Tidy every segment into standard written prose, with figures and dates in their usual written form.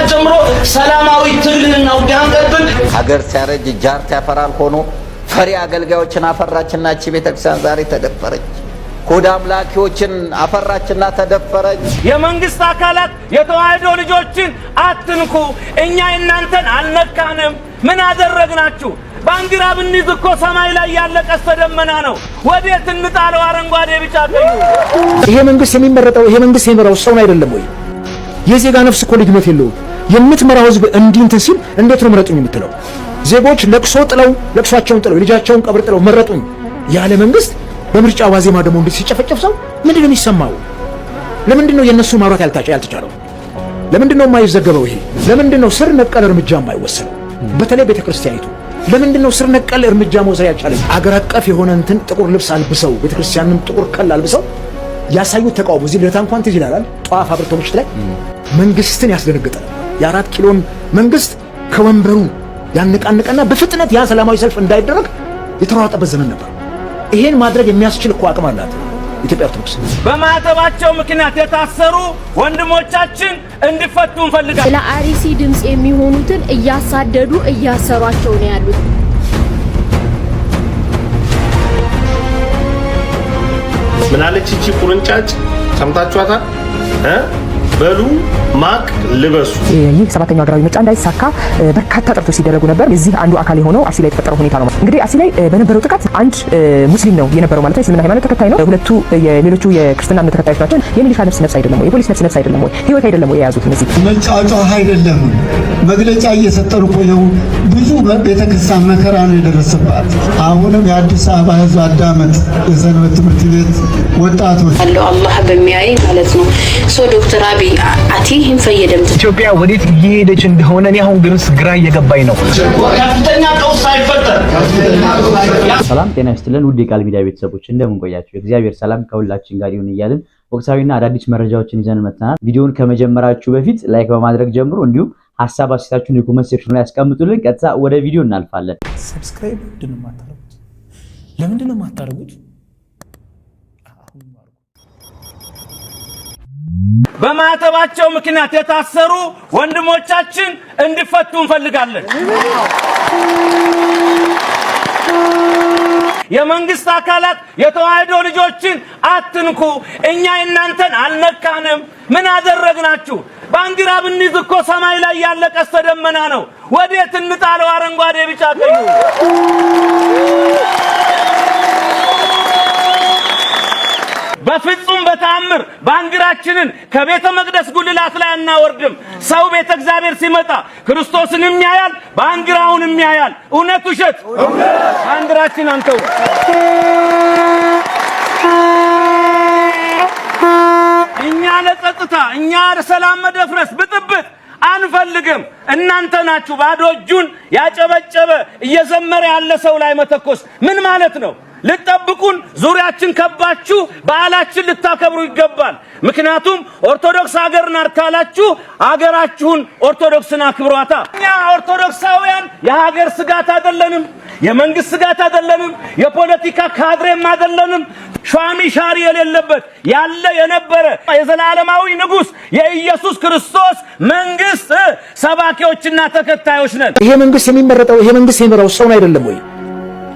ጀምሮ ሰላማዊ ትግልና ውጊያን ቀጥል። ሀገር ሲያረጅ ጃርት ያፈራል ሆኖ ፈሪ አገልጋዮችን አፈራችና እቺ ቤተክርስቲያን ዛሬ ተደፈረች። ኮዳ አምላኪዎችን አፈራችና ተደፈረች። የመንግስት አካላት የተዋህዶ ልጆችን አትንኩ፣ እኛ እናንተን አልነካንም፣ ምን አደረግናችሁ? ባንዲራ ብንይዝ እኮ ሰማይ ላይ ያለ ቀስተ ደመና ነው። ወዴት እንጣለው? አረንጓዴ ቢጫ ቀዩ። ይሄ መንግስት የሚመረጠው ይሄ መንግስት የሚመራው ሰውን አይደለም ወይ? የዜጋ ነፍስ እኮ ልጅነት የለውም። የምትመራው ህዝብ እንዲንተ ሲል እንዴት ነው ምረጡኝ የምትለው? ዜጎች ለቅሶ ጥለው ለቅሷቸውን ጥለው ልጃቸውን ቀብር ጥለው መረጡኝ ያለ መንግስት በምርጫ ዋዜማ ደግሞ እንዴት ሲጨፈጨፍ ሰው ምንድነው የሚሰማው? ለምንድነው የነሱ ማውራት ያልተቻለው? ለምንድነው የማይዘገበው? ይሄ ለምንድነው ስር ነቀል እርምጃ የማይወሰነው? በተለይ ቤተክርስቲያኒቱ ለምንድነው ስር ነቀል እርምጃ መውሰድ ያልቻለች? አገር አቀፍ የሆነ እንትን ጥቁር ልብስ አልብሰው ቤተክርስቲያንም ጥቁር ከል አልብሰው ያሳዩት ተቃውሞ እዚህ ለታ እንኳን ትዝ ይላል። ጧፍ አብርተው ምሽት ላይ መንግስትን ያስደነገጠ የአራት ኪሎን መንግስት ከወንበሩ ያነቃነቀና በፍጥነት ያ ሰላማዊ ሰልፍ እንዳይደረግ የተሯሯጠበት ዘመን ነበር። ይሄን ማድረግ የሚያስችል እኮ አቅም አላት ኢትዮጵያ ኦርቶዶክስ። በማተባቸው ምክንያት የታሰሩ ወንድሞቻችን እንዲፈቱ እንፈልጋለን። ለአርሲ ድምጽ የሚሆኑትን እያሳደዱ እያሰሯቸው ነው ያሉት። ምን አለች እቺ ቁርንጫጭ? ሰምታችኋታል? በሉ ማቅ ልበሱ። ይህ ሰባተኛው ሀገራዊ ምርጫ እንዳይሳካ በርካታ ጥረቶች ሲደረጉ ነበር። የዚህ አንዱ አካል የሆነው አርሲ ላይ የተፈጠረው ሁኔታ ነው። እንግዲህ አርሲ ላይ በነበረው ጥቃት አንድ ሙስሊም ነው የነበረው ማለት ነው፣ የእስልምና ሃይማኖት ተከታይ ነው። ሁለቱ የሌሎቹ የክርስትና እምነት ተከታዮች ናቸው። የሚሊሻ ነፍስ አይደለም ወይ? የፖሊስ ነፍስ አይደለም ወይ? ህይወት አይደለም ወይ የያዙት? እነዚህ መጫጫህ አይደለም። መግለጫ እየሰጠሩ ቆየው። ብዙ ቤተክርስቲያን መከራ ነው የደረሰባት። አሁንም የአዲስ አበባ ህዝብ አዳመጥ። የሰንበት ትምህርት ቤት ወጣቶች አላህ በሚያይ ማለት ነው ዶክተር አብይ አቲህም ፈየደም ኢትዮጵያ ወዴት እየሄደች እንደሆነ እኔ አሁን ግርስ ግራ እየገባኝ ነው። ከፍተኛ ቀውስ አይፈጠር። ሰላም ጤና ይስጥልን ውድ የቃል ሚዲያ ቤተሰቦች እንደምን ቆያችሁ? እግዚአብሔር ሰላም ከሁላችን ጋር ይሁን እያልን ወቅታዊና አዳዲስ መረጃዎችን ይዘን መጥተናል። ቪዲዮውን ከመጀመራችሁ በፊት ላይክ በማድረግ ጀምሩ። እንዲሁም ሐሳብ አስተያየታችሁን የኮሜንት ሴክሽን ላይ ያስቀምጡልን። ቀጥታ ወደ ቪዲዮ እናልፋለን። ሰብስክራይብ ለምንድን ነው የማታደርጉት? በማተባቸው ምክንያት የታሰሩ ወንድሞቻችን እንዲፈቱ እንፈልጋለን። የመንግስት አካላት የተዋህዶ ልጆችን አትንኩ፣ እኛ እናንተን አልነካንም፣ ምን አደረግናችሁ? ባንዲራ ብንይዝ እኮ ሰማይ ላይ ያለ ቀስተ ደመና ነው። ወዴት እንጣለው? አረንጓዴ ቢጫ ቀዩ። በፍጹም በተአምር ባንዲራችንን ከቤተ መቅደስ ጉልላት ላይ አናወርድም። ሰው ቤተ እግዚአብሔር ሲመጣ ክርስቶስንም ያያል፣ ባንዲራውንም ያያል። እውነት ውሸት? ባንዲራችን አንተው። እኛ ለጸጥታ፣ እኛ ለሰላም መደፍረስ ብጥብጥ አንፈልግም። እናንተ ናችሁ ባዶ እጁን ያጨበጨበ እየዘመረ ያለ ሰው ላይ መተኮስ ምን ማለት ነው? ልጠብቁን ዙሪያችን ከባችሁ በዓላችን ልታከብሩ ይገባል። ምክንያቱም ኦርቶዶክስ ሀገር ናት ካላችሁ ሀገራችሁን ኦርቶዶክስን አክብሯታ። እኛ ኦርቶዶክሳውያን የሀገር ስጋት አይደለንም፣ የመንግስት ስጋት አይደለንም፣ የፖለቲካ ካድሬም አይደለንም። ሿሚ ሻሪ የሌለበት ያለ የነበረ የዘላለማዊ ንጉስ የኢየሱስ ክርስቶስ መንግስት ሰባኪዎችና ተከታዮች ነን። ይሄ መንግስት የሚመረጠው ይሄ መንግስት የሚመራው ሰውን አይደለም ወይ?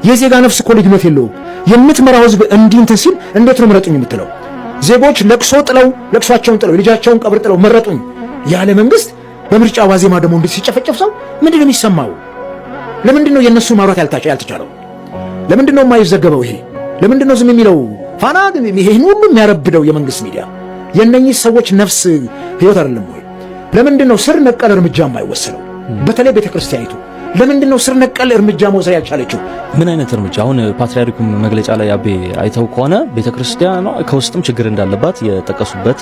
የዜጋ ነፍስ እኮ ልጅነት የለውም። የምትመራው ህዝብ እንዲንተ ሲል እንዴት ነው ምረጡኝ የምትለው? ዜጎች ለቅሶ ጥለው ለቅሷቸውን ጥለው ልጃቸውን ቀብር ጥለው መረጡኝ ያለ መንግስት በምርጫ ዋዜማ ደግሞ እንዴት ሲጨፈጨፍ ሰው ምንድነው የሚሰማው? ለምንድነው የነሱ ማውራት ያልተቻለው? ለምንድነው የማይዘገበው? ይሄ ለምንድነው ዝም የሚለው? ፋና ይሄን ሁሉ የሚያረብደው የመንግስት ሚዲያ የነኚህ ሰዎች ነፍስ ህይወት አይደለም ወይ? ለምንድነው ስር ነቀል እርምጃ የማይወሰነው? በተለይ ቤተክርስቲያኒቱ ለምንድነው ስር ነቀል እርምጃ መውሰድ ያልቻለችው? ምን አይነት እርምጃ? አሁን ፓትርያርኩም መግለጫ ላይ አቤ አይተው ከሆነ ቤተክርስቲያኗ ከውስጥም ችግር እንዳለባት የጠቀሱበት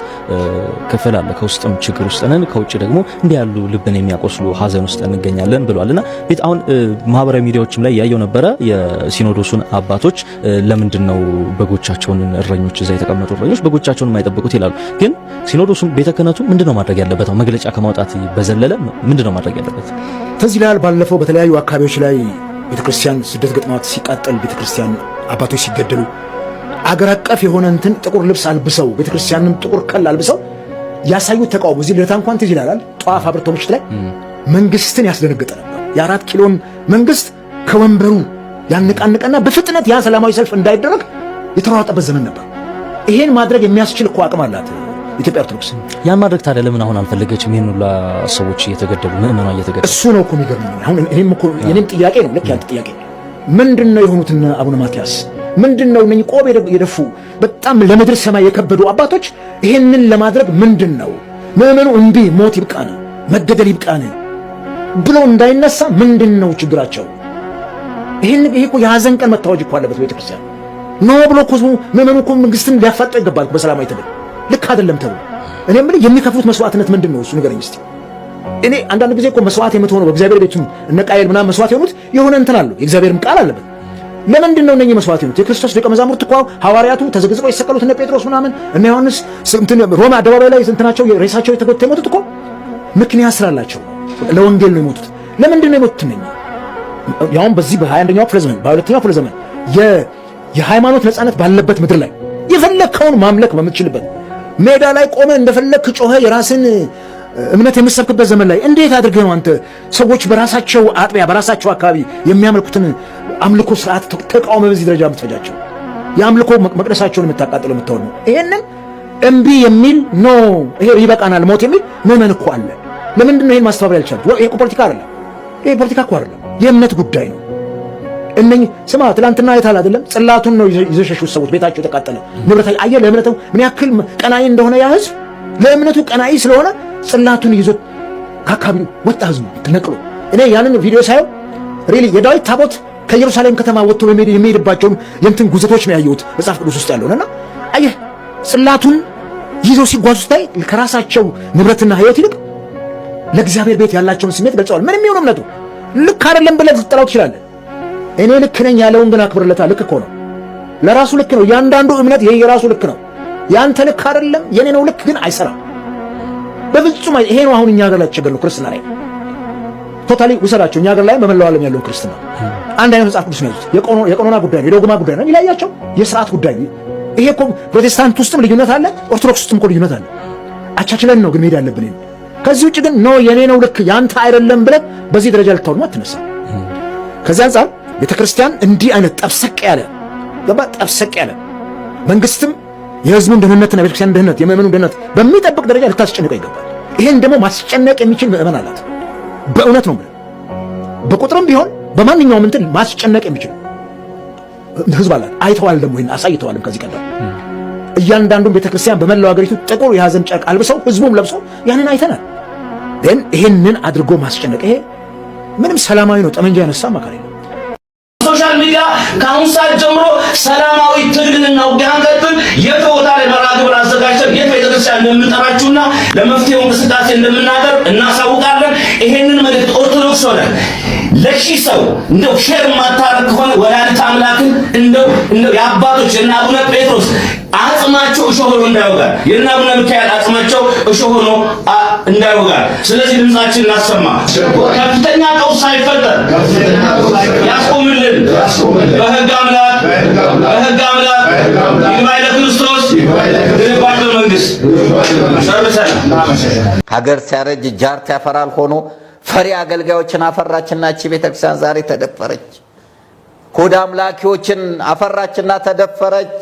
ክፍል አለ። ከውስጥም ችግር ውስጥ ነን፣ ከውጭ ደግሞ እንዲህ ያሉ ልብን የሚያቆስሉ ሀዘን ውስጥ እንገኛለን ብሏልና አሁን ማህበራዊ ሚዲያዎችም ላይ ያየው ነበረ የሲኖዶሱን አባቶች ለምንድነው በጎቻቸውን እረኞች እዛ የተቀመጡ እረኞች በጎቻቸውን የማይጠብቁት ይላሉ። ግን ሲኖዶሱም ቤተ ክህነቱ ምንድነው ማድረግ ያለበት? መግለጫ ከማውጣት በዘለለ ምንድነው ማድረግ ያለበት? ተዚህ ላይ ባለፈው በተለያዩ አካባቢዎች ላይ ቤተክርስቲያን ስደት ገጥማት ሲቃጠል ቤተክርስቲያን አባቶች ሲገደሉ አገር አቀፍ የሆነ እንትን ጥቁር ልብስ አልብሰው ቤተክርስቲያንም ጥቁር ከል አልብሰው ያሳዩት ተቃውሞ እዚህ ለታ እንኳን ትዝ ይላል ጧፍ አብርቶ ምሽት ላይ መንግስትን ያስደነገጠ ነበር። የ4 ኪሎን መንግስት ከወንበሩ ያነቃነቀና በፍጥነት ያ ሰላማዊ ሰልፍ እንዳይደረግ የተሯሯጠበት ዘመን ነበር። ይሄን ማድረግ የሚያስችል እኮ አቅም አላት ኢትዮጵያ ኦርቶዶክስ። ያን ማድረግ ታዲያ ለምን አሁን አልፈለገችም? ይሄን ሁሉ ሰዎች እየተገደሉ ምእመናን እየተገደሉ እሱ ነው እኮ የሚገርመኝ። አሁን እኔም ጥያቄ ነው ልክ ያንተ ጥያቄ ምንድነው የሆኑትን አቡነ ማትያስ ምንድነው እነኚህ ቆብ የደፉ በጣም ለምድር ሰማይ የከበዱ አባቶች ይሄንን ለማድረግ ምንድነው ምእመኑ እምቢ ሞት ይብቃን መገደል ይብቃን ብሎ እንዳይነሳ ምንድነው ችግራቸው? ይሄ እኮ የሐዘን ቀን መታወጅ እኮ አለበት ቤተክርስቲያን ነው ብሎ እኮ ምእመኑ እኮ መንግስትን ሊያፋጠው ይገባል በሰላማዊ ትግል። ልክ አይደለም ተብሎ እኔ ምን የሚከፍሉት መስዋዕትነት ምንድነው? እሱ ንገረኝ እስቲ። እኔ አንዳንድ ጊዜ እኮ መስዋዕት የምትሆነው በእግዚአብሔር ቤቱም እነ ቃየል ምናምን መስዋዕት የሆኑት የሆነ እንትን አለው የእግዚአብሔርም ቃል አለበት። ለምንድን ነው እነኚህ መስዋዕት የሆኑት? የክርስቶስ ደቀ መዛሙርት እኮ ሐዋርያቱ ተዘግዝቀው የሰቀሉት እነ ጴጥሮስ ምናምን እነ ዮሐንስ እንትን ሮማ አደባባይ ላይ እንትናቸው ሬሳቸው የተጎተተ የሞቱት እኮ ምክንያት ስላላቸው ለወንጌል ነው የሞቱት። ለምንድን ነው የሞቱት እነኚህ? ያውም በዚህ በ21ኛው ክፍለ ዘመን በ22ኛው ክፍለ ዘመን የሃይማኖት ነፃነት ባለበት ምድር ላይ የፈለከውን ማምለክ በምትችልበት ሜዳ ላይ ቆመ እንደፈለክ ጮኸ የራስን እምነት የምትሰብክበት ዘመን ላይ እንዴት አድርገህ ነው አንተ ሰዎች በራሳቸው አጥቢያ በራሳቸው አካባቢ የሚያመልኩትን አምልኮ ስርዓት ተቃውሞ በዚህ ደረጃ የምትፈጃቸው የአምልኮ መቅደሳቸውን የምታቃጥለው የምትሆን ነው? ይሄንን እምቢ የሚል ኖ ይሄ ይበቃናል ሞት የሚል ምዕመን እኮ አለ። ለምንድን ነው ይሄን ማስተባበል ያልቻሉት? ይሄ ፖለቲካ አይደለም። ይሄ ፖለቲካ እኮ አይደለም፣ የእምነት ጉዳይ ነው። እነኚህ ስማ ትላንትና አይተሃል አይደለም? ጽላቱን ነው ይዘሸሹት ሰዎች ቤታቸው ተቃጠለ ንብረት አየህ። ለእምነቱ ምን ያክል ቀናኢ እንደሆነ ያ ህዝብ ለእምነቱ ቀናኢ ስለሆነ ጽላቱን ይዞት ከአካባቢው ወጣ ህዝቡ ተነቅሎ። እኔ ያንን ቪዲዮ ሳየው ሪሊ የዳዊት ታቦት ከኢየሩሳሌም ከተማ ወጥቶ የሚሄድባቸውን የእንትን ጉዘቶች ነው ያየሁት መጽሐፍ ቅዱስ ውስጥ ያለውና አየህ ጽላቱን ይዘው ሲጓዙ ስታይ ከራሳቸው ንብረትና ህይወት ይልቅ ለእግዚአብሔር ቤት ያላቸውን ስሜት ገልጸዋል። ምንም ይሁን እምነቱ ልክ አይደለም ብለህ ልትጠላው ትችላለህ። እኔ ልክ ነኝ ያለውን ግን አክብርለታል። ልክ እኮ ነው፣ ለራሱ ልክ ነው። ያንዳንዱ እምነት ይሄ የራሱ ልክ ነው። ያንተ ልክ አይደለም የኔ ነው ልክ ግን አይሰራም በፍጹም። ይሄ ነው አሁን እኛ ጋር ላይ ተቸገርነው ክርስትና ላይ ቶታሊ ውሰዳቸው። እኛ ጋር ላይ በመላው ዓለም ያለው ክርስትና አንድ አይነት መጽሐፍ ቅዱስ ነው ያዙት። የቀኖና ጉዳይ ነው፣ የዶግማ ጉዳይ ነው፣ ይለያያቸው የሥርዓት ጉዳይ። ይሄ እኮ ፕሮቴስታንት ውስጥም ልዩነት አለ፣ ኦርቶዶክስ ውስጥም እኮ ልዩነት አለ። አቻችለን ነው ግን መሄድ ያለብን። ከዚህ ውጭ ግን ኖ የኔ ነው ልክ ያንተ አይደለም ብለን በዚህ ደረጃ ልታወርማ አትነሳ። ከዚህ አንፃር ቤተክርስቲያን እንዲህ አይነት ጠብሰቅ ያለ ጠብሰቅ ያለ መንግስትም የህዝቡን ደህንነትና ቤተክርስቲያን ደህንነት የምእመኑን ደህንነት በሚጠብቅ ደረጃ ልታስጨንቀው ይገባል። ይሄን ደግሞ ማስጨነቅ የሚችል ምእመን አላት። በእውነት ነው። በቁጥርም ቢሆን በማንኛውም እንትን ማስጨነቅ የሚችል ህዝብ አላት። አይተዋል ደግሞ ይሄን አሳይተዋልም ከዚህ ቀደም እያንዳንዱን ቤተክርስቲያን በመላው ሀገሪቱ ጥቁር የሐዘን ጨርቅ አልብሰው ህዝቡም ለብሶ ያንን አይተናል። ግን ይሄንን አድርጎ ማስጨነቅ ይሄ ምንም ሰላማዊ ነው። ጠመንጃ ያነሳ ማካሪ ነው። ሶሻል ሚዲያ ከአሁን ሰዓት ጀምሮ ሰላማዊ ትግልና ውጊያ ቀጥል የቦታ ላይ መርሃ ግብር አዘጋጅተን የት ቤተክርስቲያን እንደምንጠራችሁና ለመፍትሄው እንቅስቃሴ እንደምናደርግ እናሳውቃለን። ይሄንን መልእክት ኦርቶዶክስ ሆነ ለሺህ ሰው እንደው ሼር ማታረግ ከሆነ ወላዲተ አምላክን እንደው የአባቶች የእነ አቡነ ጴጥሮስ አጽማቸው እሾህ ሆኖ እንዳይወጋል፣ የእነ አቡነ ሚካኤል አጽማቸው እሾህ ሆኖ እንዳይወጋል። ስለዚህ ድምጻችን እናሰማ። ከፍተኛ ቀውስ ሳይፈጠር ያስቆምልን በሕግ አምላክ ይግባኝ ለክርስቶስ ይግባኝ ለመንግስት። ሀገር ሲያረጅ ጃርት ያፈራል ሆኖ ፈሪ አገልጋዮችን አፈራችና እቺ ቤተክርስቲያን ዛሬ ተደፈረች። ኮዳ አምላኪዎችን አፈራችና ተደፈረች።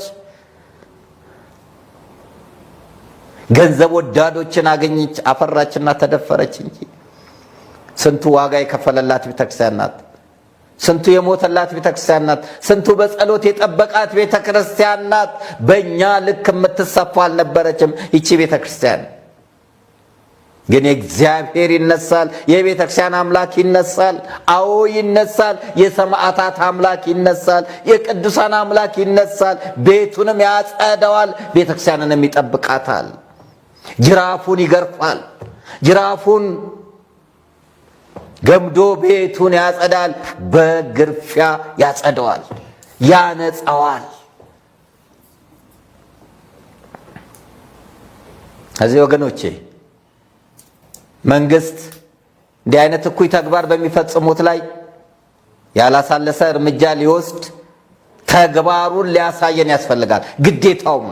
ገንዘብ ወዳዶችን አገኘች አፈራችና ተደፈረች እንጂ ስንቱ ዋጋ የከፈለላት ቤተክርስቲያን ናት። ስንቱ የሞተላት ቤተክርስቲያን ናት። ስንቱ በጸሎት የጠበቃት ቤተክርስቲያን ናት። በእኛ ልክ የምትሰፋ አልነበረችም ይቺ ቤተክርስቲያን። ግን እግዚአብሔር ይነሳል፣ የቤተክርስቲያን አምላክ ይነሳል። አዎ ይነሳል። የሰማዕታት አምላክ ይነሳል፣ የቅዱሳን አምላክ ይነሳል። ቤቱንም ያጸደዋል፣ ቤተክርስቲያንንም ይጠብቃታል። ጅራፉን ይገርፋል፣ ጅራፉን ገምዶ ቤቱን ያጸዳል፣ በግርፊያ ያጸደዋል፣ ያነጻዋል። እዚህ ወገኖቼ መንግስት እንዲህ አይነት እኩይ ተግባር በሚፈጽሙት ላይ ያላሳለሰ እርምጃ ሊወስድ ተግባሩን ሊያሳየን ያስፈልጋል። ግዴታውም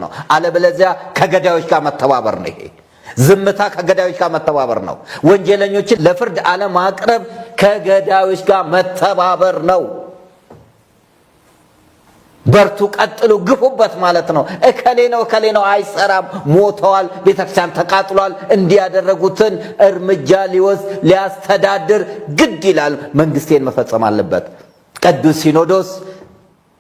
ነው። አለበለዚያ ከገዳዮች ጋር መተባበር ነው። ይሄ ዝምታ ከገዳዮች ጋር መተባበር ነው። ወንጀለኞችን ለፍርድ አለማቅረብ ከገዳዮች ጋር መተባበር ነው። በርቱ፣ ቀጥሉ፣ ግፉበት ማለት ነው። እከሌ ነው አይሰራም፣ ሞተዋል፣ ቤተክርስቲያን ተቃጥሏል፣ እንዲያደረጉትን እርምጃ ሊወስድ ሊያስተዳድር ግድ ይላል። መንግስቴን መፈጸም አለበት። ቅዱስ ሲኖዶስ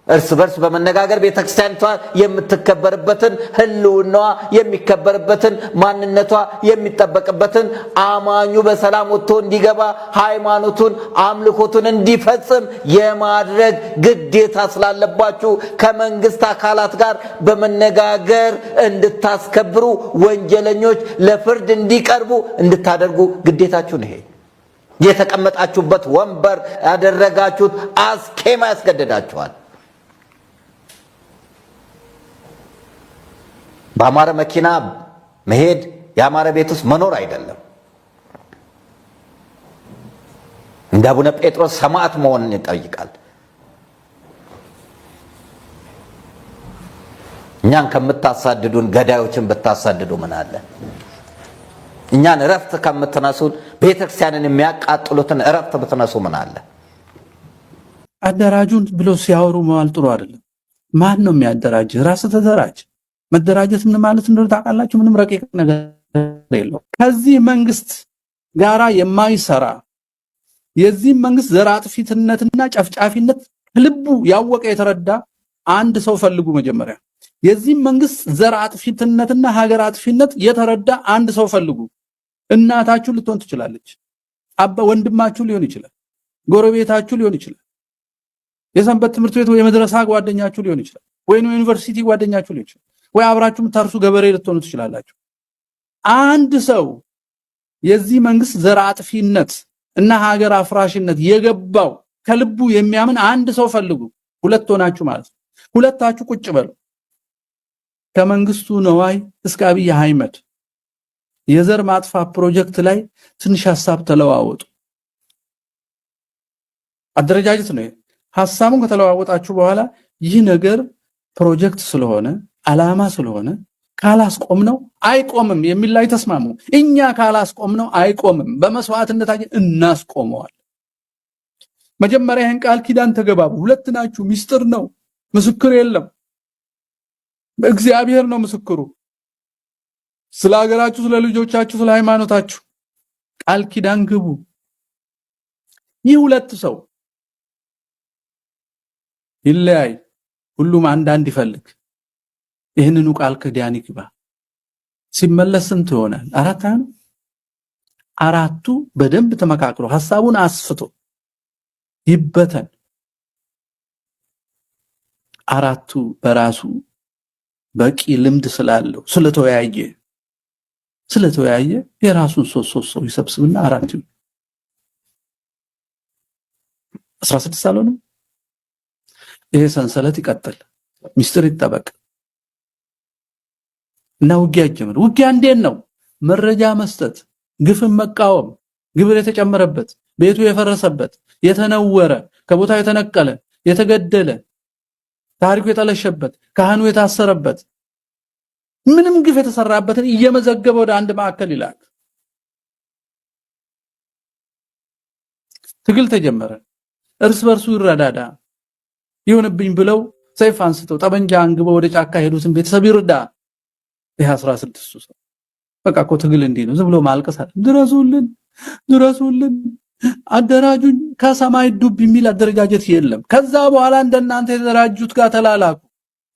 እርስ በርስ በመነጋገር ቤተክርስቲያኒቷ የምትከበርበትን ህልውናዋ የሚከበርበትን ማንነቷ የሚጠበቅበትን አማኙ በሰላም ወጥቶ እንዲገባ ሃይማኖቱን አምልኮቱን እንዲፈጽም የማድረግ ግዴታ ስላለባችሁ ከመንግስት አካላት ጋር በመነጋገር እንድታስከብሩ ወንጀለኞች ለፍርድ እንዲቀርቡ እንድታደርጉ ግዴታችሁ ነው። ይሄ የተቀመጣችሁበት ወንበር ያደረጋችሁት አስኬማ ያስገድዳችኋል። በአማረ መኪና መሄድ ያማረ ቤት ውስጥ መኖር አይደለም። እንደ አቡነ ጴጥሮስ ሰማዕት መሆንን ይጠይቃል። እኛን ከምታሳድዱን ገዳዮችን ብታሳድዱ ምን አለ? እኛን እረፍት ከምትነሱን ቤተክርስቲያንን የሚያቃጥሉትን እረፍት ብትነሱ ምን አለ? አደራጁን ብሎ ሲያወሩ መዋል ጥሩ አይደለም። ማን ነው የሚያደራጅ? ራስ ተደራጅ። መደራጀት ምን ማለት እንደሆነ ታውቃላችሁ? ምንም ረቂቅ ነገር የለው። ከዚህ መንግስት ጋራ የማይሰራ የዚህ መንግስት ዘር አጥፊነትና ጨፍጫፊነት ልቡ ያወቀ የተረዳ አንድ ሰው ፈልጉ። መጀመሪያ የዚህ መንግስት ዘር አጥፊነትና ሀገር አጥፊነት የተረዳ አንድ ሰው ፈልጉ። እናታችሁ ልትሆን ትችላለች፣ አባ ወንድማችሁ ሊሆን ይችላል፣ ጎረቤታችሁ ሊሆን ይችላል፣ የሰንበት ትምህርት ቤት ወይ የመድረሳ ጓደኛችሁ ሊሆን ይችላል፣ ወይ ዩኒቨርሲቲ ጓደኛችሁ ሊሆን ይችላል፣ ወይ አብራችሁ የምታርሱ ገበሬ ልትሆኑ ትችላላችሁ። አንድ ሰው የዚህ መንግስት ዘር አጥፊነት እና ሀገር አፍራሽነት የገባው ከልቡ የሚያምን አንድ ሰው ፈልጉ። ሁለት ሆናችሁ ማለት ነው። ሁለታችሁ ቁጭ በሉ። ከመንግስቱ ነዋይ እስከ አብይ አህመድ የዘር ማጥፋት ፕሮጀክት ላይ ትንሽ ሐሳብ ተለዋወጡ። አደረጃጀት ነው። ሐሳቡን ከተለዋወጣችሁ በኋላ ይህ ነገር ፕሮጀክት ስለሆነ ዓላማ ስለሆነ ካላስቆምነው አይቆምም የሚል ላይ ተስማሙ። እኛ ካላስቆምነው አይቆምም፣ በመስዋዕትነታችን እናስቆመዋል። መጀመሪያ ይህን ቃል ኪዳን ተገባቡ። ሁለት ናችሁ፣ ሚስጥር ነው፣ ምስክር የለም። እግዚአብሔር ነው ምስክሩ። ስለ ሀገራችሁ፣ ስለ ልጆቻችሁ፣ ስለ ሃይማኖታችሁ ቃል ኪዳን ግቡ። ይህ ሁለት ሰው ይለያይ፣ ሁሉም አንዳንድ ይፈልግ። ይህንኑ ቃል ኪዳን ይግባ። ሲመለስ ስንት ይሆናል? አራት አይሆን? አራቱ በደንብ ተመካክሮ ሐሳቡን አስፍቶ ይበተን። አራቱ በራሱ በቂ ልምድ ስላለው ስለተወያየ የራሱን ሶስት ሰው ይሰብስብና አራት ይሁን። 16 አልሆነም? ይሄ ሰንሰለት ይቀጥል፣ ሚስጥር ይጠበቅ እና ውጊያ ጀምር። ውጊያ እንዴት ነው? መረጃ መስጠት፣ ግፍን መቃወም፣ ግብር የተጨመረበት፣ ቤቱ የፈረሰበት፣ የተነወረ፣ ከቦታው የተነቀለ፣ የተገደለ፣ ታሪኩ የተለሸበት፣ ካህኑ የታሰረበት፣ ምንም ግፍ የተሰራበትን እየመዘገበ ወደ አንድ ማዕከል ይላክ። ትግል ተጀመረ። እርስ በርሱ ይረዳዳ። ይሁንብኝ ብለው ሰይፍ አንስተው ጠበንጃ አንግበው ወደ ጫካ ሄዱትን ቤተሰብ ይርዳ። ይሄ 16 ሰው በቃ እኮ ትግል እንዲህ ነው። ዝም ብሎ ማልቀስ አይደለም። ድረሱልን፣ አደራጁን። ከሰማይ ዱብ የሚል አደረጃጀት የለም። ከዛ በኋላ እንደናንተ የተደራጁት ጋር ተላላኩ።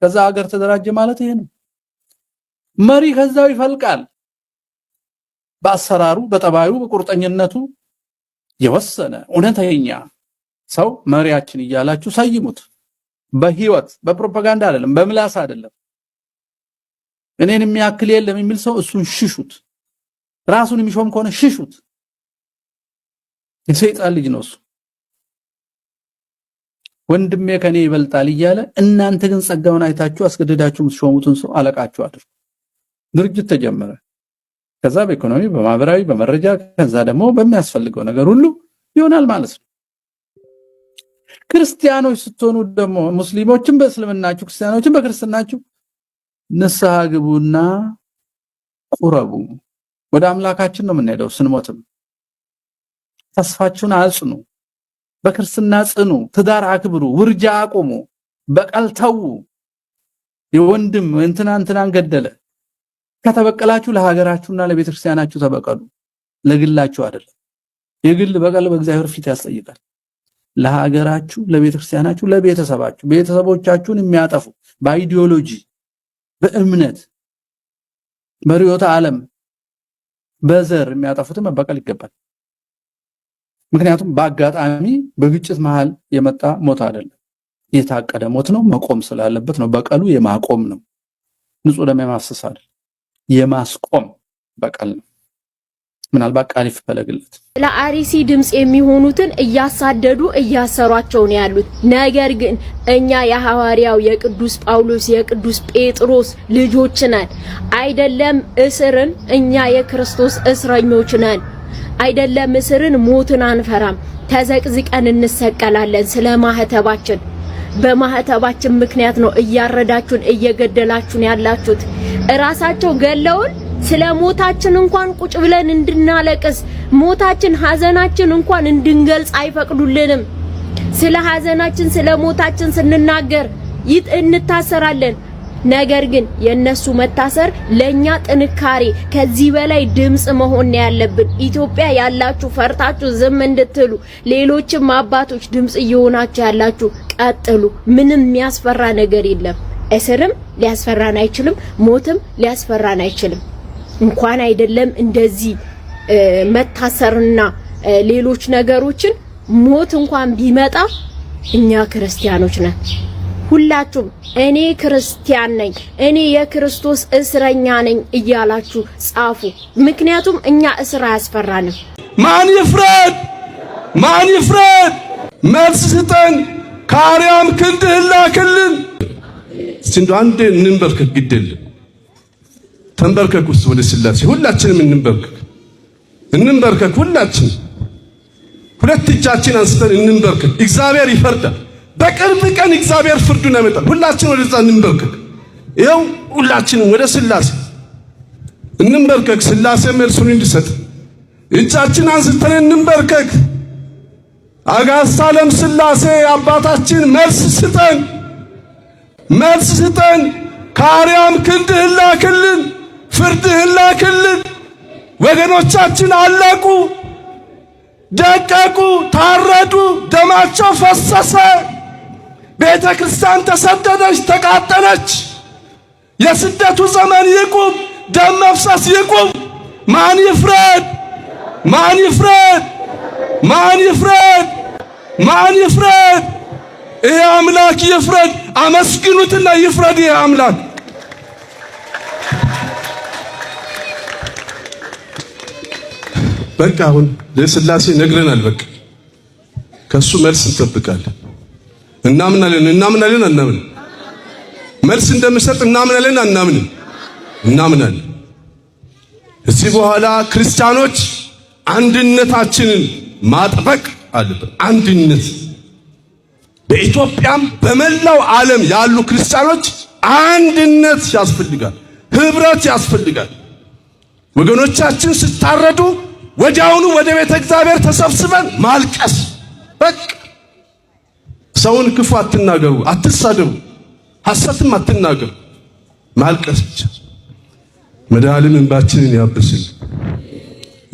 ከዛ ሀገር ተደራጀ ማለት ይሄ ነው። መሪ ከዛው ይፈልቃል። በአሰራሩ፣ በጠባዩ፣ በቁርጠኝነቱ የወሰነ እውነተኛ ሰው መሪያችን እያላችሁ ሰይሙት። በህይወት በፕሮፓጋንዳ አይደለም፣ በምላስ አይደለም። እኔን የሚያክል የለም የሚል ሰው እሱን ሽሹት። ራሱን የሚሾም ከሆነ ሽሹት። የሰይጣን ልጅ ነው እሱ። ወንድሜ ከኔ ይበልጣል እያለ እናንተ ግን ጸጋውን አይታችሁ አስገድዳችሁ የምትሾሙትን ሰው አለቃችሁ አድርጉ። ድርጅት ተጀመረ። ከዛ በኢኮኖሚ፣ በማህበራዊ፣ በመረጃ፣ ከዛ ደግሞ በሚያስፈልገው ነገር ሁሉ ይሆናል ማለት ነው። ክርስቲያኖች ስትሆኑ ደግሞ ሙስሊሞችን በእስልምናችሁ ክርስቲያኖችን በክርስትናችሁ ንስሐ ግቡና ቁረቡ። ወደ አምላካችን ነው የምንሄደው። ስንሞትም ተስፋችሁን አጽኑ፣ በክርስትና ጽኑ፣ ትዳር አክብሩ፣ ውርጃ አቁሙ፣ በቀል ተዉ። የወንድም እንትናን ገደለ ከተበቀላችሁ ለሀገራችሁና ለቤተክርስቲያናችሁ ተበቀሉ፣ ለግላችሁ አይደለም። የግል በቀል በእግዚአብሔር ፊት ያስጠይቃል። ለሀገራችሁ፣ ለቤተክርስቲያናችሁ፣ ለቤተሰባችሁ፣ ቤተሰቦቻችሁን የሚያጠፉ በአይዲዮሎጂ፣ በእምነት፣ በርዕዮተ ዓለም፣ በዘር የሚያጠፉትን መበቀል ይገባል። ምክንያቱም በአጋጣሚ በግጭት መሃል የመጣ ሞት አይደለም፣ የታቀደ ሞት ነው። መቆም ስላለበት ነው። በቀሉ የማቆም ነው። ንጹህ ደም የማፍሰስ አይደል፣ የማስቆም በቀል ነው። ምናልባት ቃል ይፈለግለት። ለአርሲ ድምጽ የሚሆኑትን እያሳደዱ እያሰሯቸው ነው ያሉት። ነገር ግን እኛ የሐዋርያው የቅዱስ ጳውሎስ የቅዱስ ጴጥሮስ ልጆች ነን። አይደለም እስርን፣ እኛ የክርስቶስ እስረኞች ነን። አይደለም እስርን፣ ሞትን አንፈራም። ተዘቅዝቀን እንሰቀላለን ስለ ማህተባችን። በማህተባችን ምክንያት ነው እያረዳችሁን እየገደላችሁን ያላችሁት። እራሳቸው ገለውን ስለ ሞታችን እንኳን ቁጭ ብለን እንድናለቅስ ሞታችን ሐዘናችን እንኳን እንድንገልጽ አይፈቅዱልንም። ስለ ሐዘናችን ስለ ሞታችን ስንናገር እንታሰራለን። ነገር ግን የነሱ መታሰር ለኛ ጥንካሬ፣ ከዚህ በላይ ድምጽ መሆን ያለብን። ኢትዮጵያ ያላችሁ ፈርታችሁ ዝም እንድትሉ፣ ሌሎችም አባቶች ድምጽ እየሆናችሁ ያላችሁ ቀጥሉ። ምንም የሚያስፈራ ነገር የለም። እስርም ሊያስፈራን አይችልም፣ ሞትም ሊያስፈራን አይችልም። እንኳን አይደለም እንደዚህ መታሰርና ሌሎች ነገሮችን ሞት እንኳን ቢመጣ እኛ ክርስቲያኖች ነን። ሁላችሁም እኔ ክርስቲያን ነኝ፣ እኔ የክርስቶስ እስረኛ ነኝ እያላችሁ ጻፉ። ምክንያቱም እኛ እስር አያስፈራንም። ማን ይፍረድ? ማን ይፍረድ? መልስ ስጠን። ከአርያም ክንድህን ላክልን። እስቲ አንዴ እንንበርከክ፣ ግድል ተንበርከክ ውስጥ ወደ ስላሴ ሁላችንም እንንበርከክ። ሁላችን ሁለት እጃችን አንስተን እንንበርከክ። እግዚአብሔር ይፈርዳል። በቅርብ ቀን እግዚአብሔር ፍርዱን ያመጣል። ሁላችን ወደዛ እንንበርከክ። ይኸው ሁላችንም ወደ ስላሴ እንንበርከክ። ስላሴ መልሱን እንዲሰጥ እጃችን አንስተን እንንበርከክ። አጋዕዝተ ዓለም ስላሴ አባታችን መልስ ስጠን፣ መልስ ስጠን። ከአርያም ክንድህን ላክልን፣ ፍርድህን ላክልን። ወገኖቻችን አለቁ፣ ደቀቁ፣ ታረዱ፣ ደማቸው ፈሰሰ። ቤተ ክርስቲያን ተሰደደች፣ ተቃጠለች። የስደቱ ዘመን ይቁም፣ ደም መፍሰስ ይቁም። ማን ይፍረድ? ማን ይፍረድ? ማን ይፍረድ? ማን ይፍረድ? ይሄ አምላክ ይፍረድ። አመስግኑትና ይፍረድ ይሄ አምላክ። በቃ አሁን ለስላሴ ነግረናል። በቃ ከሱ መልስ እንጠብቃለን። እናምናለን አናምን? መልስ እንደምሰጥ እናምናለን አናምን? እናምናለን። እዚህ በኋላ ክርስቲያኖች አንድነታችንን ማጥበቅ አለብን። አንድነት በኢትዮጵያም በመላው ዓለም ያሉ ክርስቲያኖች አንድነት ያስፈልጋል፣ ህብረት ያስፈልጋል። ወገኖቻችን ስታረዱ ወዲያውኑ ወደ ቤተ እግዚአብሔር ተሰብስበን ማልቀስ። በቃ ሰውን ክፉ አትናገሩ፣ አትሳደቡ፣ ሐሰትም አትናገሩ። ማልቀስ ብቻ። መድኃኔዓለም እንባችንን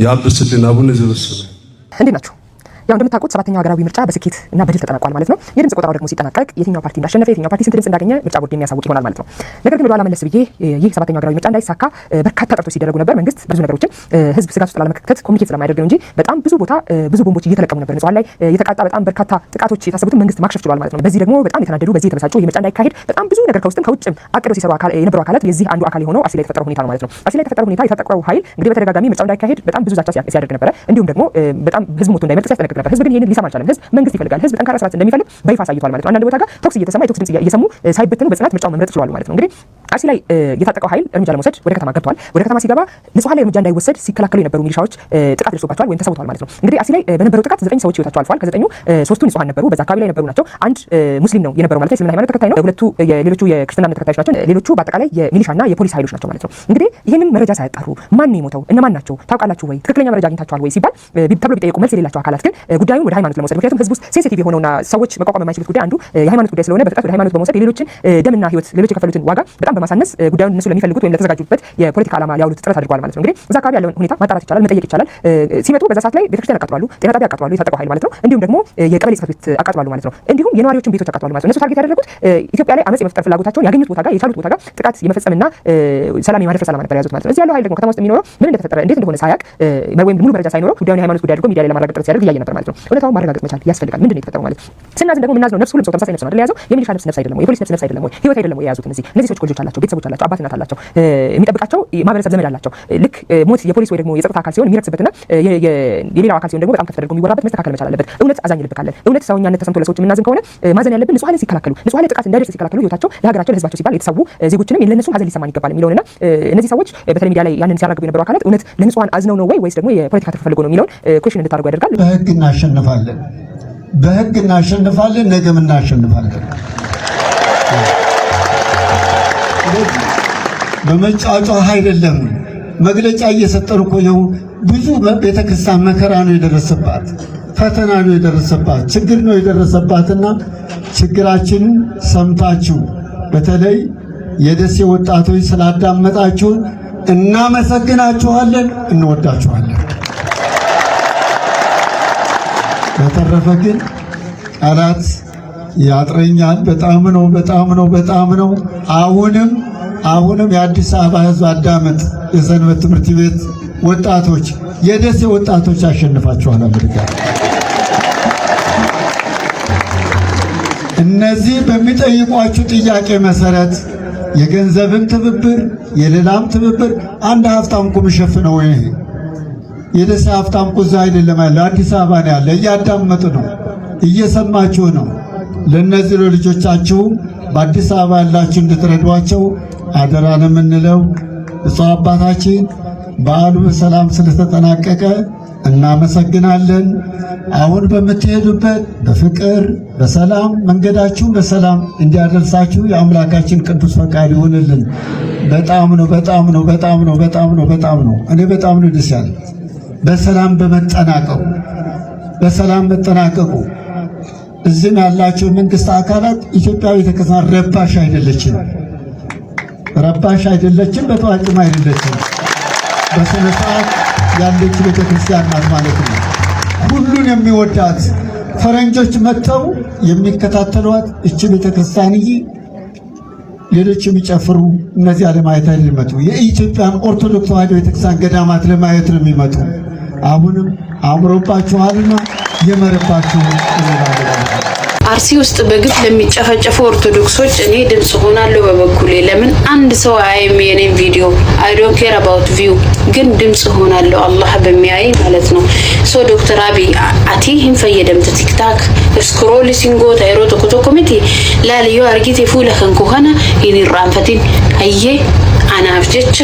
ያብስልን። አቡነ ዘበሰማያት እንዴት ናችሁ? ያው እንደምታውቁት ሰባተኛው ሀገራዊ ምርጫ በስኬት እና በድል ተጠናቋል ማለት ነው። የድምጽ ቆጠራው ደግሞ ሲጠናቀቅ የትኛው ፓርቲ እንዳሸነፈ የትኛው ፓርቲ ስንት ድምጽ እንዳገኘ ምርጫ ቦርድ የሚያሳውቅ ይሆናል ማለት ነው። ነገር ግን ወደኋላ መለስ ብዬ ይህ ሰባተኛው ሀገራዊ ምርጫ እንዳይሳካ በርካታ ጥረቶች ሲደረጉ ነበር። መንግስት ብዙ ነገሮችን ህዝብ ስጋት ውስጥ ላለመክተት ኮሚኒኬት ስለማያደርግ ነው እንጂ በጣም ብዙ ቦታ ብዙ ቦምቦች እየተለቀሙ ነበር። ንጹሃን ላይ የተቃጣ በጣም በርካታ ጥቃቶች የታሰቡትን መንግስት ማክሸፍ ችሏል ማለት ነው። በዚህ ደግሞ በጣም የተናደዱ፣ በዚህ የተበሳጩ ይህ ምርጫ እንዳይካሄድ በጣም ብዙ ነገር ከውስጥም ከውጭም አቅደው ሲሰሩ የነበሩ አካላት የዚህ አንዱ አካል የሆነው አርሲ ላይ የተፈጠረው ሁኔታ ነው ማለት ነው። አርሲ ላይ የተፈጠረው ሁኔታ የታጠቀው ኃይል እንግዲህ በተደጋጋሚ ምርጫው እንዳይካሄድ በጣም ብዙ ዛቻ ሲያደርግ ነበረ። እንዲሁም ደግሞ በጣም ህዝብ ሞቶ እንዳይመልጥ ሲያስጠነቅቅ ሲያደርግ ነበር። ህዝብ ግን ይሄንን ሊሰማ አልቻለም። ህዝብ መንግስት ይፈልጋል። ህዝብ ጠንካራ ስርዓት እንደሚፈልግ በይፋ አሳይቷል ማለት ነው። አንዳንድ ቦታ ጋር ተኩስ እየተሰማ የተኩስ ድምጽ እየሰሙ ሳይበተኑ በጽናት ምርጫውን መምረጥ ችለዋል ማለት ነው። እንግዲህ አርሲ ላይ የታጠቀው ኃይል እርምጃ ለመውሰድ ወደ ከተማ ገብቷል። ወደ ከተማ ሲገባ ንጹሃን ላይ እርምጃ እንዳይወሰድ ሲከላከሉ የነበሩ ሚሊሻዎች ጥቃት ደርሶባቸዋል ወይም ተሰውተዋል ማለት ነው። እንግዲህ አርሲ ላይ በነበረው ጥቃት 9 ሰዎች ህይወታቸው አልፏል። ከ9ኙ 3ቱ ንጹሃን ነበሩ፣ በዛ አካባቢ ላይ ነበሩ ናቸው። አንድ ሙስሊም ነው የነበረው ማለት ነው። እስልምና ሃይማኖት ተከታይ ነው። ሁለቱ የሌሎቹ የክርስትና እምነት ተከታዮች ናቸው። ሌሎቹ በአጠቃላይ የሚሊሻና የፖሊስ ኃይሎች ናቸው ማለት ነው። እንግዲህ ይህንን መረጃ ሳያጣሩ ማን ነው የሞተው እነማን ናቸው ታውቃላችሁ ወይ ትክክለኛ መረጃ አግኝታችኋል ወይ ሲባል ተብሎ ቢጠየቁ መልስ የሌላቸው አካላት ግን ጉዳዩን ወደ ሃይማኖት ለመውሰድ ምክንያቱም ህዝብ ውስጥ ሴንሲቲቭ የሆነውና ሰዎች መቋቋም የማይችሉት ጉዳይ አንዱ የሃይማኖት ጉዳይ ስለሆነ በፍጥነት ወደ ሃይማኖት በመውሰድ የሌሎችን ደምና ህይወት ሌሎች የከፈሉትን ዋጋ በጣም በማሳነስ ጉዳዩን እነሱ ለሚፈልጉት ወይም ለተዘጋጁበት የፖለቲካ ዓላማ ሊያውሉት ጥረት አድርገዋል ማለት ነው። እንግዲህ እዛ አካባቢ ያለውን ሁኔታ ማጣራት ይቻላል፣ መጠየቅ ይቻላል። ሲመጡ በዛ ሰዓት ላይ ቤተክርስቲያን አቃጥሏሉ፣ ጤና ጣቢያ አቃጥሏሉ፣ የታጠቀው ኃይል ማለት ነው። እንዲሁም ደግሞ የቀበሌ ጽሕፈት ቤት አቃጥሏሉ ማለት ነው። እንዲሁም የነዋሪዎችን ቤቶች አቃጥሏሉ ማለት ነው። እነሱ ታርጌት ያደረጉት ኢትዮጵያ ላይ አመጽ የመፍጠር ፍላጎታቸውን ያገኙት ቦታ ጋር የቻሉት ቦታ ጋር ጥቃት የመፈጸምና ሰላም የማደፍረስ ዓላማ ነበር የያዙት ማለት ነው። እዚህ ያለው ኃይል ደግሞ ከተማ ውስጥ የሚኖረው ምን እንደተፈጠረ እንዴት እንደሆነ ሳያቅ ወይም ሙሉ መረጃ ሳይኖረው ጉዳዩን የሃይማኖት ጉዳይ አድርጎ ሚዲያ ላይ ለማረጋገጥ ጥረት ሲያደርግ እያየ ነበር ማለት ነው። እውነታውን ማረጋገጥ መቻል ያስፈልጋል። ምንድን ነው የተፈጠረው ማለት ስናዝን ደግሞ የምናዝነው ነፍስ ሁሉም ሰው ተመሳሳይ ነፍስ ነው አይደል የያዘው የሚሊሻ ነፍስ አይደለም ወይ የፖሊስ ነፍስ አይደለም ወይ ህይወት አይደለም ወይ የያዙት እነዚህ ሰዎች ልጆች አላቸው፣ ቤተሰቦች አላቸው፣ አባት እናት አላቸው፣ የሚጠብቃቸው ማህበረሰብ ዘመድ አላቸው። ልክ ሞት የፖሊስ ወይ ደግሞ የጸጥታ አካል ሲሆን የሚረክስበትና የሌላው አካል ሲሆን ደግሞ በጣም ከፍ ተደርጎ የሚወራበት መስተካከል መቻል አለበት። እውነት አዛኝ ልብ ካለን እውነት ሰውኛነት ተሰምቶ ለሰዎች የምናዝን ከሆነ ማዘን ያለብን ንጹሃንን ሲከላከሉ ንጹሃን ጥቃት እንዳይደርስ ሲከላከሉ ህይወታቸው ለሀገራቸው ለህዝባቸው ሲባል የተሰዉ ዜጎችንም ለነሱም ሀዘን ሊሰማን ይገባል የሚለውንና እነዚህ ሰዎች በተለይ ሚዲያ ላይ ያንን ሲያራግቡ የነበሩ አካላት እውነት ለንጹሃን አዝነው ነው ወይስ ደግሞ የፖለቲካ ትርፍ ፈልገው ነው የሚለውን ኩዌሽን እንድታደርጉ ያደርጋል። በህግ እናሸንፋለን፣ በህግ እናሸንፋለን፣ ነገም እናሸንፋለን። በመጫጫህ አይደለም መግለጫ እየሰጠን እኮ ነው። ብዙ ቤተክርስቲያን መከራ ነው የደረሰባት፣ ፈተና ነው የደረሰባት፣ ችግር ነው የደረሰባትና ችግራችንን ሰምታችሁ በተለይ የደሴ ወጣቶች ስላዳመጣችሁን እናመሰግናችኋለን፣ እንወዳችኋለን። በተረፈ ግን ቃላት ያጥረኛል። በጣም ነው። አሁንም የአዲስ አበባ ህዝብ አዳመጥ። የሰንበት ትምህርት ቤት ወጣቶች፣ የደሴ ወጣቶች አሸንፋችኋል። አሜሪካ እነዚህ በሚጠይቋችሁ ጥያቄ መሰረት የገንዘብም ትብብር የሌላም ትብብር አንድ ሀብታም እኮ የሚሸፍነው ይሄ የደሴ ሀብታም እኮ እዛ አይደለም ያለ አዲስ አበባ ነው ያለ። እያዳመጡ ነው፣ እየሰማችሁ ነው። ለነዚህ ልጆቻችሁ በአዲስ አበባ ያላችሁ እንድትረዷቸው አደራ ነው የምንለው። ብፁዕ አባታችን በዓሉ በሰላም ስለተጠናቀቀ እናመሰግናለን። አሁን በምትሄዱበት በፍቅር በሰላም መንገዳችሁ በሰላም እንዲያደርሳችሁ የአምላካችን ቅዱስ ፈቃድ ይሁንልን። በጣም ነው እኔ በጣም ነው ደስ ያለኝ በሰላም መጠናቀቁ። እዚህም ያላችሁ መንግስት አካላት ኢትዮጵያ ቤተክርስቲያን ረባሽ አይደለችም፣ በተዋጭም አይደለችም። በስነ ስርዓት ያለች ቤተክርስቲያን ናት ማለት ነው። ሁሉን የሚወዳት ፈረንጆች መጥተው የሚከታተሏት እቺ ቤተክርስቲያን ሌሎች የሚጨፍሩ እነዚህ ለማየት አይደለም። የኢትዮጵያን ኦርቶዶክስ ተዋሕዶ ቤተክርስቲያን ገዳማት ለማየት ነው የሚመጡ። አሁንም አምሮባችኋልና የመረባችሁ አርሲ ውስጥ በግፍ ለሚጨፈጨፉ ኦርቶዶክሶች እኔ ድምጽ ሆናለሁ በበኩሌ። ለምን አንድ ሰው አያይም የኔን ቪዲዮ? አይ ዶንት ኬር አባውት ቪው፣ ግን ድምጽ ሆናለሁ አላህ በሚያይ ማለት ነው። ሶ ዶክተር አብይ አቲ ህን ፈየደምት ቲክታክ ስክሮል ሲንጎ ታይሮ ቶኮ ኮሚቴ ላልዮ አርጊቴ ፉለ ከንኮኸነ ይንራንፈቲን አየ አናፍ ጀቻ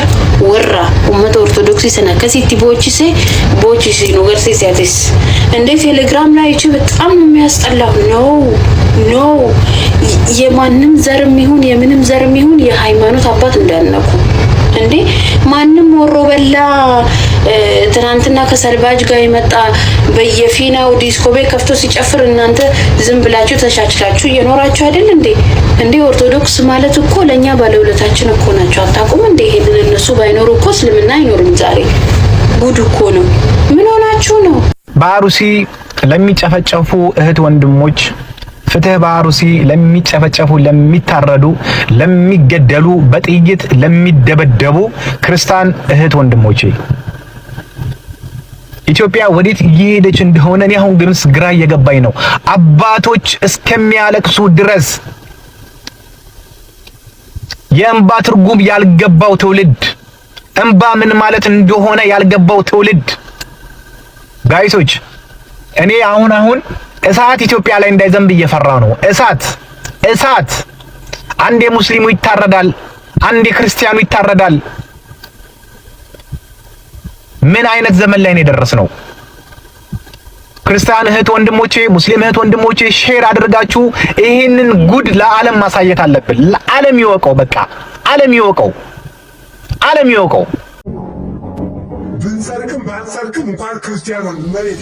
ወራ ኡመት ኦርቶዶክስ ሰነከሲቲ ቦቺሲ ነው ገርሲሲያቲስ እንደ ቴሌግራም ላይ እቺ በጣም የሚያስጠላው ኖ የማንም ዘርም ይሁን የምንም ዘርም ይሁን የሃይማኖት አባት እንዳነቁ እንዴ ማንም ወሮ በላ ትናንትና ከሰልባጅ ጋር የመጣ በየፊናው ዲስኮ ቤት ከፍቶ ሲጨፍር እናንተ ዝም ብላችሁ ተሻችላችሁ እየኖራችሁ አይደል እንዴ ኦርቶዶክስ ማለት እኮ ለኛ ባለውለታችን እኮ ናቸው። አታውቁም እንዴ? ይሄንን እነሱ ባይኖሩ እኮ እስልምና አይኖርም። ዛሬ ጉድ እኮ ነው። ምን ሆናችሁ ነው? በአሩሲ ለሚጨፈጨፉ እህት ወንድሞች ፍትህ፣ በአሩሲ ለሚጨፈጨፉ፣ ለሚታረዱ፣ ለሚገደሉ፣ በጥይት ለሚደበደቡ ክርስቲያን እህት ወንድሞቼ ኢትዮጵያ ወዴት እየሄደች እንደሆነ እኔ አሁን ግንስ ግራ እየገባኝ ነው። አባቶች እስከሚያለቅሱ ድረስ የእንባ ትርጉም ያልገባው ትውልድ፣ እንባ ምን ማለት እንደሆነ ያልገባው ትውልድ ጋይሶች እኔ አሁን እሳት ኢትዮጵያ ላይ እንዳይዘንብ እየፈራ ነው። እሳት አንዴ ሙስሊሙ ይታረዳል፣ አንዴ ክርስቲያኑ ይታረዳል። ምን አይነት ዘመን ላይ ነው የደረስነው? ክርስቲያን እህት ወንድሞቼ፣ ሙስሊም እህት ወንድሞቼ ሼር አድርጋችሁ ይሄንን ጉድ ለዓለም ማሳየት አለብን። ለዓለም ይወቀው፣ በቃ ዓለም ይወቀው። ብንሰርቅም ባንሰርቅም እንኳን ክርስቲያኑን መሬት